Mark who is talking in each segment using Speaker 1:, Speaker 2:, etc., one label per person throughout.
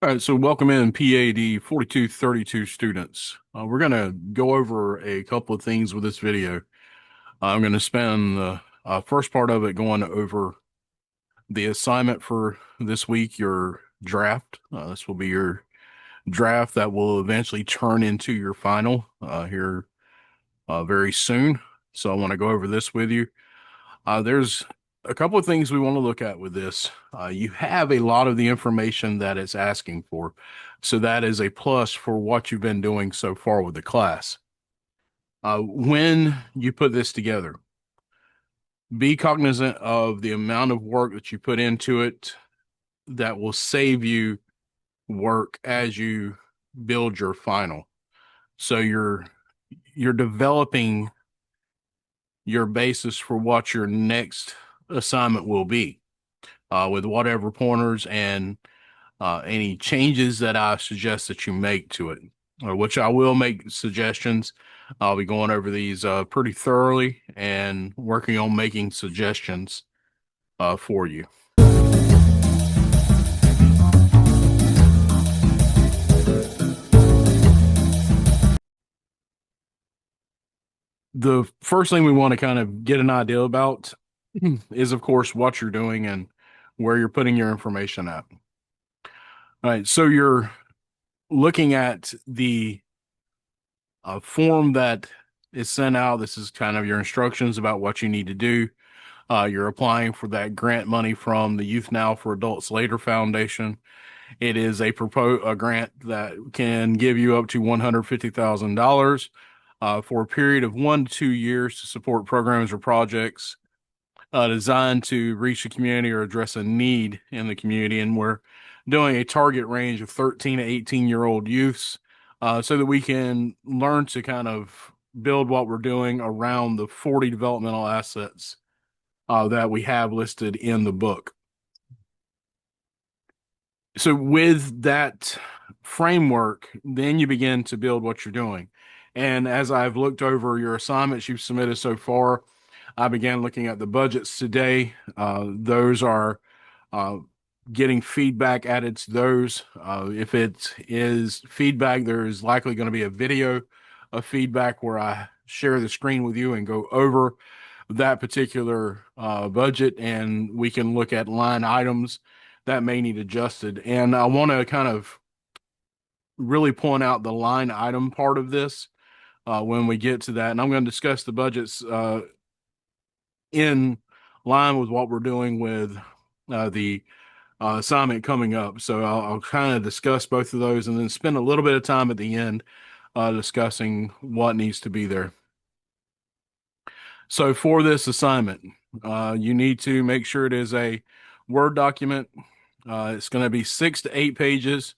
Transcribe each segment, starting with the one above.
Speaker 1: All right, so welcome in PAD4232 students. We're going to go over a couple of things with this video. I'm going to spend the first part of it going over the assignment for this week, your draft. This will be your draft that will eventually turn into your final here very soon. So I want to go over this with you. There's a couple of things we want to look at with this. You have a lot of the information that it's asking for. So that is a plus for what you've been doing so far with the class. When you put this together, be cognizant of the amount of work that you put into it that will save you work as you build your final. So you're developing your basis for what your next assignment will be. With whatever pointers and any changes that I suggest that you make to it, which I will make suggestions. I'll be going over these pretty thoroughly and working on making suggestions for you. The first thing we want to kind of get an idea about is, of course, what you're doing and where you're putting your information at. All right, so you're looking at the form that is sent out. This is kind of your instructions about what you need to do. You're applying for that grant money from the Youth Now for Adults Later Foundation. It is a grant that can give you up to $150,000 for a period of 1 to 2 years to support programs or projects designed to reach the community or address a need in the community. And we're doing a target range of 13 to 18-year-old youths so that we can learn to kind of build what we're doing around the 40 developmental assets that we have listed in the book. So with that framework, then you begin to build what you're doing. And as I've looked over your assignments you've submitted so far, I began looking at the budgets today. Those are getting feedback added to those. If it is feedback, there is likely going to be a video of feedback where I share the screen with you and go over that particular budget, and we can look at line items that may need adjusted. And I want to kind of really point out the line item part of this when we get to that. And I'm going to discuss the budgets in line with what we're doing with the assignment coming up. So I'll kind of discuss both of those and then spend a little bit of time at the end discussing what needs to be there. So for this assignment, you need to make sure it is a Word document. It's going to be 6 to 8 pages.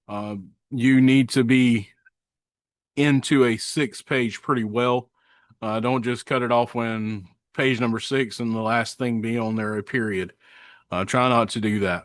Speaker 1: You need to be into a 6-page pretty well. Don't just cut it off when page number 6 and the last thing be on there a period. Try not to do that.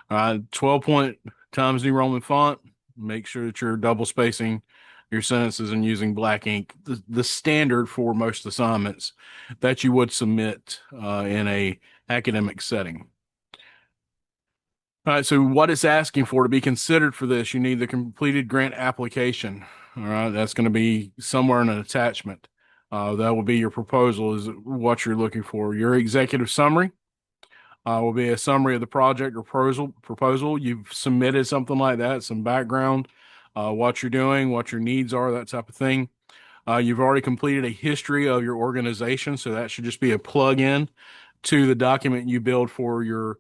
Speaker 1: 12-point Times New Roman font. Make sure that you're double spacing your sentences and using black ink, the standard for most assignments that you would submit in a academic setting. All right, so what it's asking for to be considered for this, you need the completed grant application. All right, that's going to be somewhere in an attachment. That will be your proposal, is what you're looking for. Your executive summary will be a summary of the project or proposal. You've submitted something like that, some background, what you're doing, what your needs are, that type of thing. You've already completed a history of your organization, so that should just be a plug-in to the document you build for your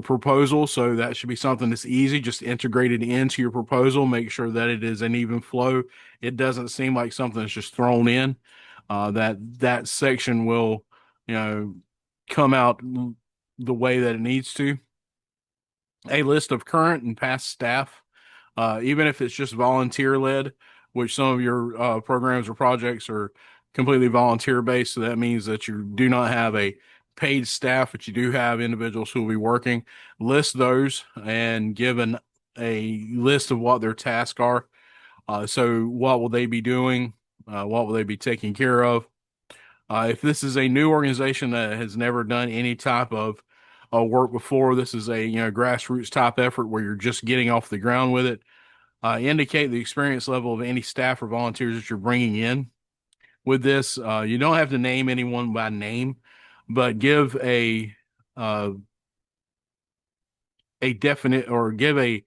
Speaker 1: proposal. So that should be something that's easy, just integrated into your proposal. Make sure that it is an even flow. It doesn't seem like something that's just thrown in. That section will, come out the way that it needs to. A list of current and past staff, even if it's just volunteer led, which some of your programs or projects are completely volunteer based. So that means that you do not have a paid staff, but you do have individuals who will be working. List those and give a list of what their tasks are. So what will they be doing? What will they be taking care of? If this is a new organization that has never done any type of worked before. This is a grassroots type effort where you're just getting off the ground with it. Indicate the experience level of any staff or volunteers that you're bringing in with this. You don't have to name anyone by name, but give uh, a definite or give a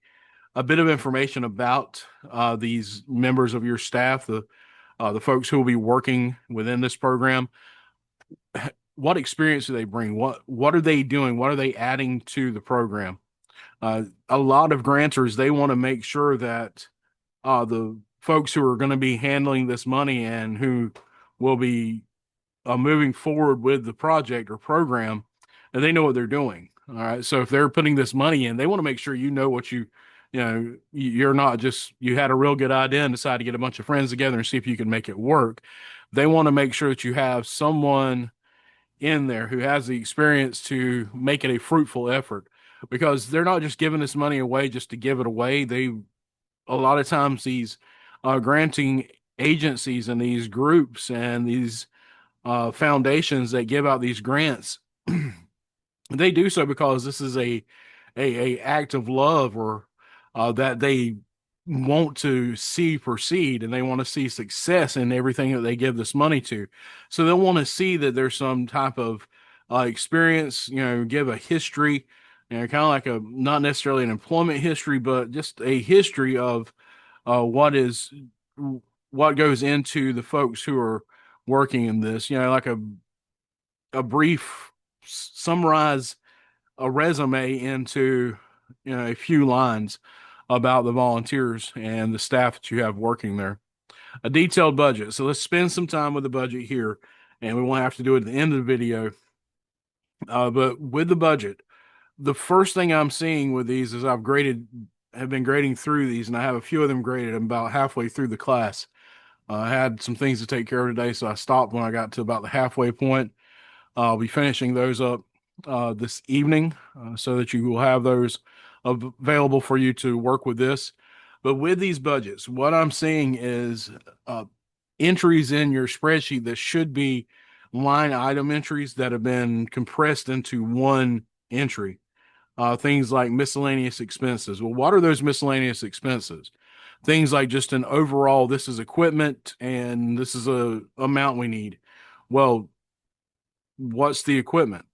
Speaker 1: bit of information about these members of your staff, the folks who will be working within this program. What experience do they bring? What are they doing? What are they adding to the program? A lot of grantors, they want to make sure that the folks who are going to be handling this money and who will be moving forward with the project or program, and they know what they're doing. All right. So if they're putting this money in, they want to make sure you know what you're not just, you had a real good idea and decided to get a bunch of friends together and see if you can make it work. They want to make sure that you have someone in there who has the experience to make it a fruitful effort, because they're not just giving this money away just to give it away. A lot of times these granting agencies and these groups and these foundations that give out these grants, they do so because this is a act of love, or that they want to see proceed, and they want to see success in everything that they give this money to. So they'll want to see that there's some type of experience, give a history, kind of like a, not necessarily an employment history, but just a history of what is what goes into the folks who are working in this, like a brief summarize a resume into a few lines about the volunteers and the staff that you have working there. A detailed budget. So let's spend some time with the budget here, and we won't have to do it at the end of the video. But with the budget, the first thing I'm seeing with these is have been grading through these, and I have a few of them graded. I'm about halfway through the class. I had some things to take care of today, so I stopped when I got to about the halfway point. I'll be finishing those up this evening, so that you will have those available for you to work with this. But with these budgets, what I'm seeing is entries in your spreadsheet that should be line item entries that have been compressed into one entry. Things like miscellaneous expenses. Well, what are those miscellaneous expenses? Things like just an overall, this is equipment and this is a amount we need. Well, what's the equipment?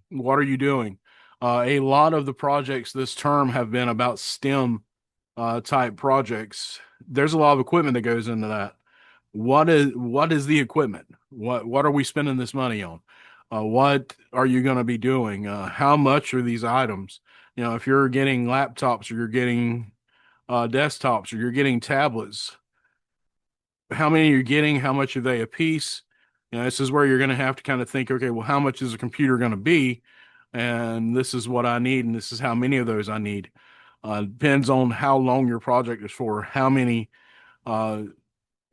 Speaker 1: What are you doing? A lot of the projects this term have been about STEM type projects. There's a lot of equipment that goes into that. What is the equipment? What are we spending this money on? What are you going to be doing? How much are these items? If you're getting laptops or you're getting desktops or you're getting tablets, how many are you getting? How much are they a piece? This is where you're going to have to kind of think, okay, well, how much is a computer going to be? And this is what I need, and this is how many of those I need. Depends on how long your project is for, how many uh,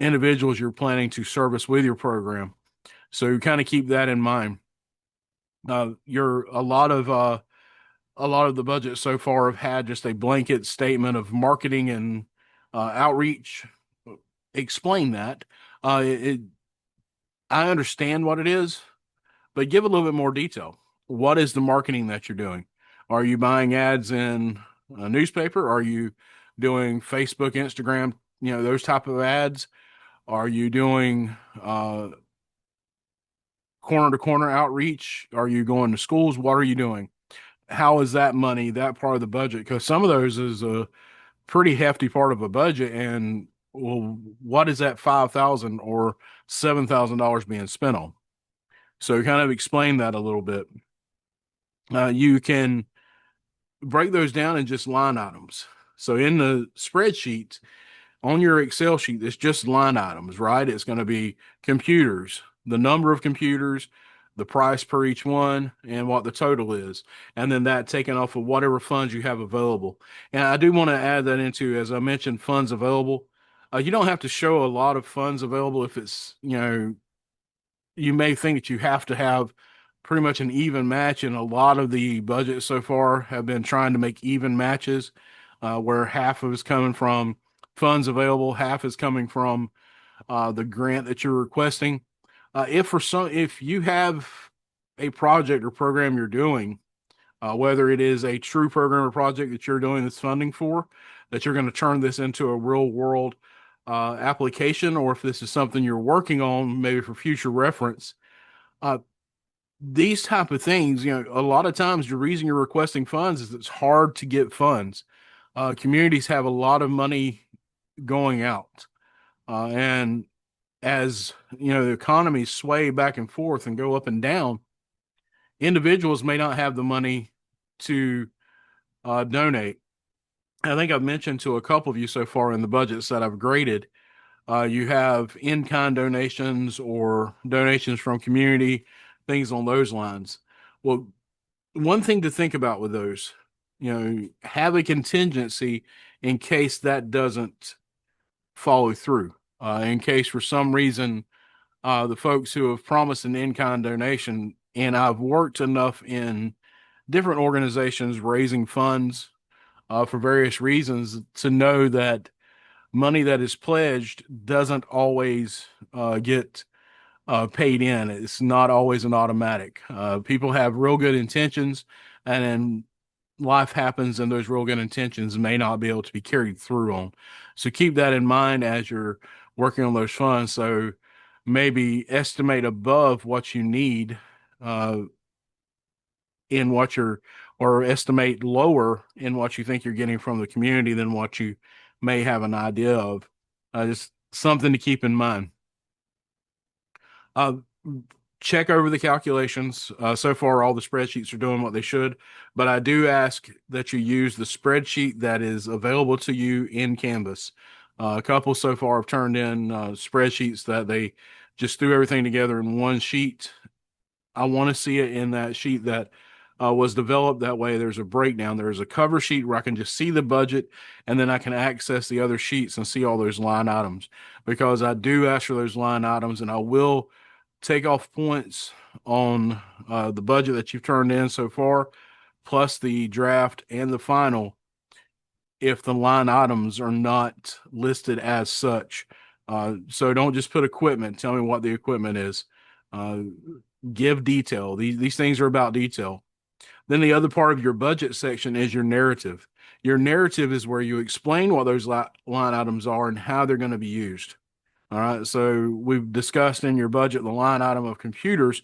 Speaker 1: individuals you're planning to service with your program. So kind of keep that in mind. You're a lot of the budget so far have had just a blanket statement of marketing and outreach. Explain that. I understand what it is, but give a little bit more detail. What is the marketing that you're doing? Are you buying ads in a newspaper? Are you doing Facebook, Instagram, those type of ads? Are you doing corner to corner outreach? Are you going to schools? What are you doing? How is that money, that part of the budget? Because some of those is a pretty hefty part of a budget. And well, what is that 5,000 or $7,000 being spent on? So kind of explain that a little bit. You can break those down in just line items. So in the spreadsheet, on your Excel sheet, it's just line items, right? It's going to be computers, the number of computers, the price per each one, and what the total is. And then that taken off of whatever funds you have available. And I do want to add that into, as I mentioned, funds available. You don't have to show a lot of funds available if it's, you may think that you have to have pretty much an even match, and a lot of the budgets so far have been trying to make even matches, where half of it's coming from funds available, half is coming from the grant that you're requesting. If you have a project or program you're doing whether it is a true program or project that you're doing this funding for, that you're going to turn this into a real world application, or if this is something you're working on, maybe for future reference. Uh, these type of things, a lot of times the reason you're requesting funds is it's hard to get funds. Communities have a lot of money going out, and as the economies sway back and forth and go up and down, individuals may not have the money to donate. I think I've mentioned to a couple of you so far in the budgets that I've graded. You have in-kind donations or donations from community, things on those lines. Well, one thing to think about with those, have a contingency in case that doesn't follow through. In case for some reason, the folks who have promised an in-kind donation, and I've worked enough in different organizations raising funds for various reasons to know that money that is pledged doesn't always get paid in. It's not always an automatic. People have real good intentions, and then life happens, and those real good intentions may not be able to be carried through on. So keep that in mind as you're working on those funds. So maybe estimate above what you need uh, in what you're, or estimate lower in what you think you're getting from the community than what you may have an idea of. Just something to keep in mind. Uh, Check over the calculations. So far, all the spreadsheets are doing what they should, but I do ask that you use the spreadsheet that is available to you in Canvas. A couple so far have turned in spreadsheets that they just threw everything together in one sheet. I want to see it in that sheet that was developed. That way, there's a breakdown. There's a cover sheet where I can just see the budget, and then I can access the other sheets and see all those line items. Because I do ask for those line items, and I will take off points on the budget that you've turned in so far, plus the draft and the final, if the line items are not listed as such. So don't just put equipment. Tell me what the equipment is. Uh, give detail. These things are about detail. Then the other part of your budget section is your narrative. Your narrative is where you explain what those line items are and how they're going to be used. All right. So we've discussed in your budget the line item of computers.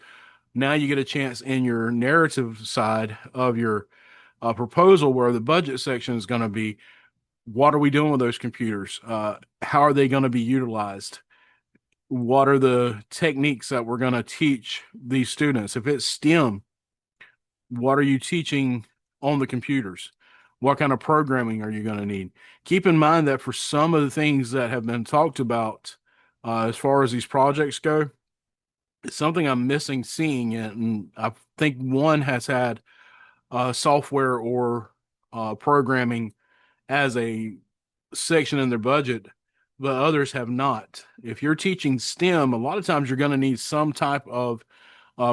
Speaker 1: Now you get a chance in your narrative side of your proposal where the budget section is going to be, what are we doing with those computers? How are they going to be utilized? What are the techniques that we're going to teach these students? If it's STEM, what are you teaching on the computers? What kind of programming are you going to need? Keep in mind that for some of the things that have been talked about as far as these projects go, it's something I'm missing seeing it. And I think one has had software or programming as a section in their budget, but others have not. If you're teaching STEM, a lot of times you're going to need some type of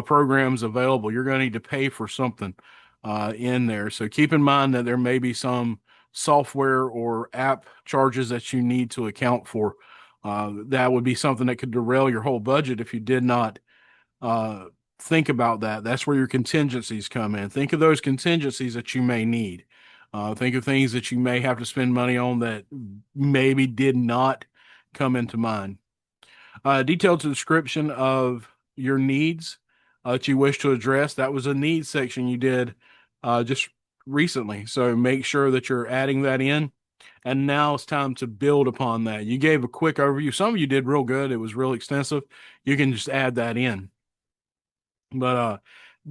Speaker 1: programs available. You're going to need to pay for something in there. So keep in mind that there may be some software or app charges that you need to account for. That would be something that could derail your whole budget if you did not uh, think about that. That's where your contingencies come in. Think of those contingencies that you may need. Think of things that you may have to spend money on that maybe did not come into mind. Detailed description of your needs that you wish to address. That was a needs section you did just recently. So make sure that you're adding that in. And now it's time to build upon that. You gave a quick overview. Some of you did real good. It was real extensive. You can just add that in. But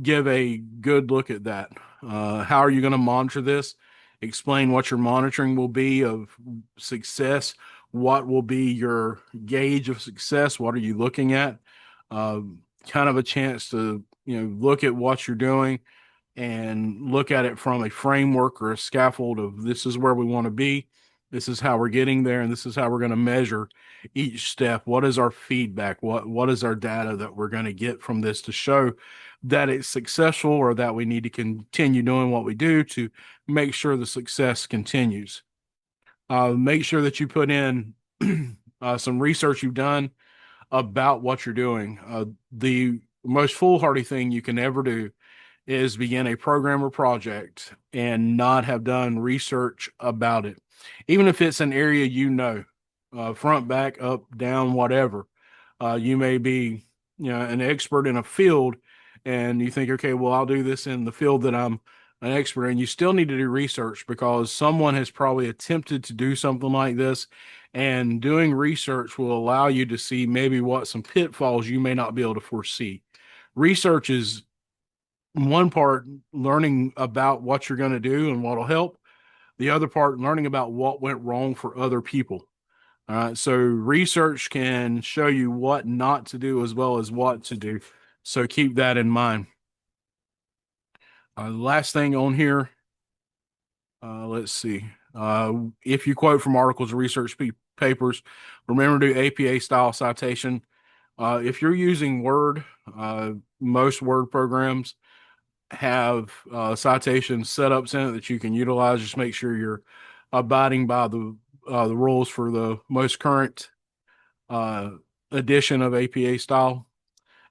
Speaker 1: give a good look at that. How are you going to monitor this? Explain what your monitoring will be of success. What will be your gauge of success? What are you looking at? Kind of a chance to look at what you're doing and look at it from a framework or a scaffold of this is where we want to be. This is how we're getting there, and this is how we're going to measure each step. What is our feedback? What is our data that we're going to get from this to show that it's successful, or that we need to continue doing what we do to make sure the success continues. Make sure that you put in some research you've done about what you're doing. The most foolhardy thing you can ever do is begin a program or project and not have done research about it. Even if it's an area front, back, up, down, whatever. You may be, an expert in a field, and you think, okay, well, I'll do this in the field that I'm an expert in. You still need to do research because someone has probably attempted to do something like this, and doing research will allow you to see maybe what some pitfalls you may not be able to foresee. Research is one part learning about what you're going to do and what'll help. The other part learning about what went wrong for other people. All right. So research can show you what not to do as well as what to do. So keep that in mind. Last thing on here, let's see. If you quote from articles or research papers, remember to do APA style citation. If you're using Word, most Word programs have citations setups in it that you can utilize. Just make sure you're abiding by the rules for the most current uh, edition of APA style,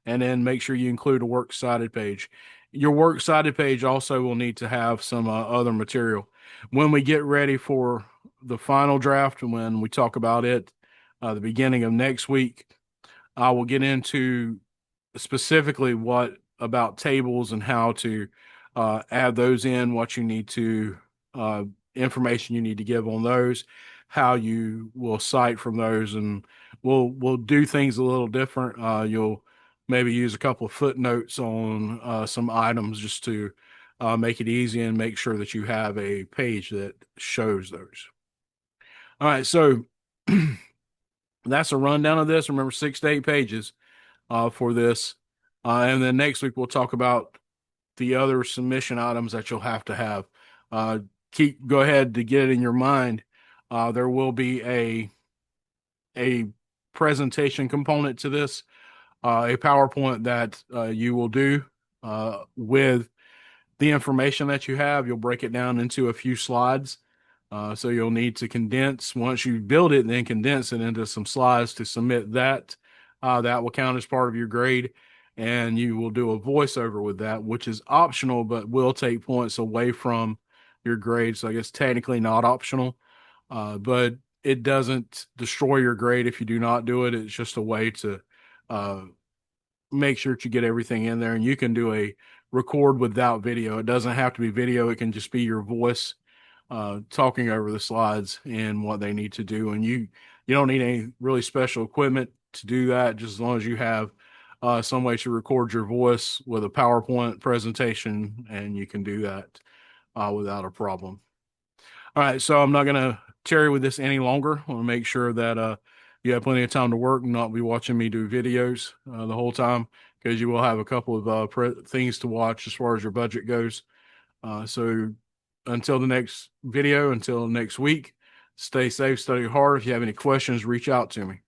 Speaker 1: and then make sure you include a works cited page. Your works cited page also will need to have some other material. When we get ready for the final draft, when we talk about it the beginning of next week, I will get into specifically what about tables and how to add those in, what you need to uh, information you need to give on those, how you will cite from those, and we'll do things a little different. You'll maybe use a couple of footnotes on some items just to make it easy and make sure that you have a page that shows those. All right, so that's a rundown of this. Remember, 6 to 8 pages for this. And then next week, we'll talk about the other submission items that you'll have to have. Uh, go ahead to get it in your mind. There will be a presentation component to this, a PowerPoint that you will do with the information that you have. You'll break it down into a few slides. So you'll need to condense once you build it, and then condense it into some slides to submit that. That will count as part of your grade, and you will do a voiceover with that, which is optional, but will take points away from your grade. So I guess technically not optional, but it doesn't destroy your grade if you do not do it. It's just a way to uh, make sure that you get everything in there, and you can do a record without video. It doesn't have to be video. It can just be your voice talking over the slides and what they need to do. And you don't need any really special equipment to do that, just as long as you have some way to record your voice with a PowerPoint presentation, and you can do that without a problem. All right, so I'm not going to tarry with this any longer. I want to make sure that you have plenty of time to work and not be watching me do videos the whole time, because you will have a couple of things to watch as far as your budget goes. So until the next video, until next week, stay safe, study hard. If you have any questions, reach out to me.